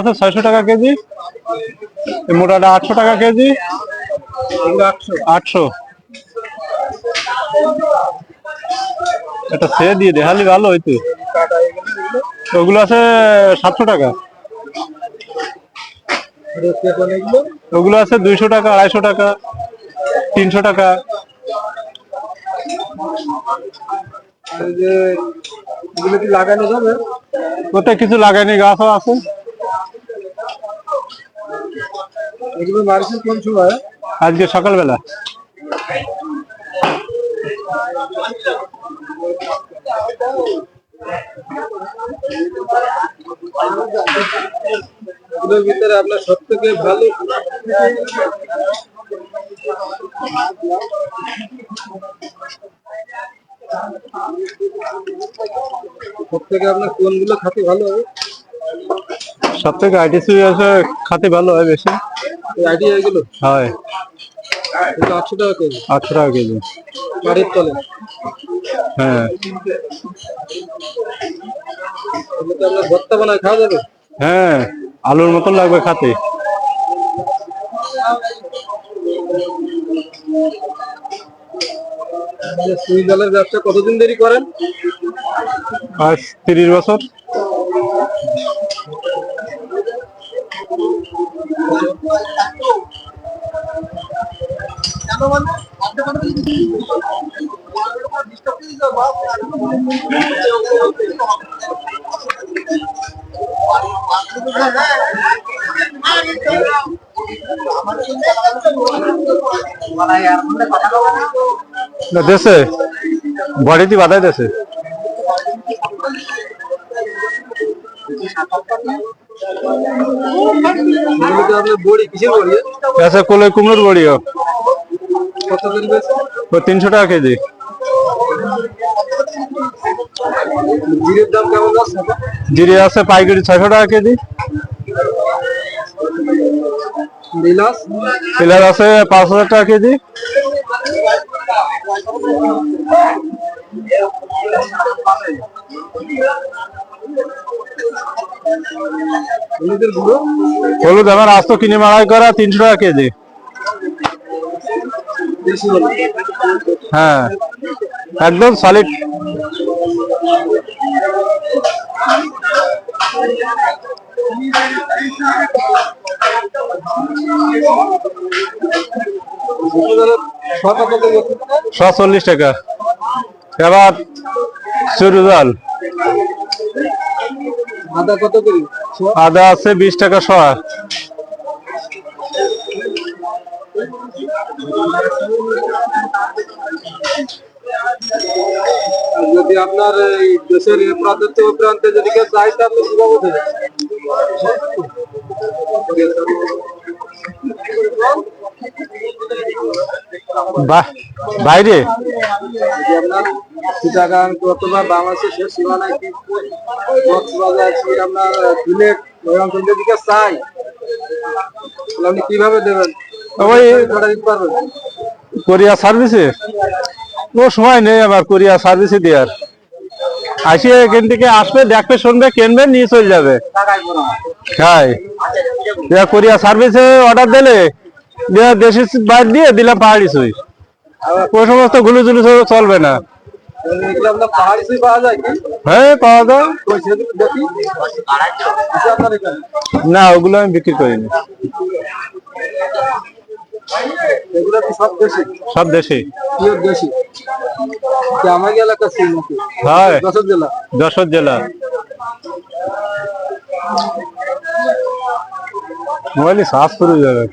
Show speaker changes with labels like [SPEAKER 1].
[SPEAKER 1] আছে 600 টাকা কেজি, মোটাটা 800 টাকা কেজি। 800 এটা সে দিয়ে দেখালি ভালো হইতো। ওগুলো আছে 700 টাকা। ওগুলো আছে 200 টাকা, 250 টাকা, 300 টাকা। লাগানো যাবে ওতে কিছু লাগাইনি, গাছও আছে। এগুলো মারছেন কোন সময়? আজকে সকালবেলা। এগুলোর ভিতরে আপনার সব থেকে ভালো সব থেকে আপনার কোনগুলো খাতে ভালো হবে? সব থেকে আইটিসি খাতে ভালো হয় বেশি। আইডিয়া এগুলো হয় 800 টাকা কেজি। 800 টাকা কেজি বাড়ির তলে। হ্যাঁ, আপনার ভর্তা বানায় খাওয়া যাবে। হ্যাঁ, আলুর মতন লাগবে খাতে। সুই জলের ব্যবসা কতদিন দেরি করেন? আজ 30 বছর। দেশে বডিতে বাধাই দেশে কোলে কুমড়োর বড়ি 300 টাকা কেজি। জিরে আছে পাইকারি 600 টাকা কেজি। বিলাস আছে 5000 টাকা কেজি। হলুদ আমার আস্ত কিনে মাড়াই করা 300 টাকা কেজি। হ্যাঁ, একদম সলিড। সব 40 টাকা। এবার সরু জল আদা কত করে? আদা আছে 20 টাকা শোয়া। যদি আপনার এই দেশের প্রান্ত প্রান্তে যদি কেউ চাই তাহলে কিভাবে দেবে? বাইরে আপনার চিটাগাং অথবা বাংলাদেশের শেষ সীমানায় কি কক্সবাজার আপনার সিলেট ওই অঞ্চল দিকে চাই আপনি কিভাবে দেবেন? ওই কোরিয়া সার্ভিসে ও সময় নেই আমার কোরিয়া সার্ভিসে দেওয়ার। আসিয়ে এখান থেকে আসবে, দেখবে, শুনবে, কিনবে, নিয়ে চলে যাবে। হ্যাঁ, কোরিয়া সার্ভিসে অর্ডার দিলে দেশি বাইর দিয়ে দিলাম পাহাড়ি সুই। ওই সমস্ত গুলো জুলু চলবে না। হ্যাঁ, পাওয়া যায়। না, ওগুলো আমি বিক্রি করিনি। সব দেশে যশোর জেলা। মোবাইলে সার্চ করে যাবে।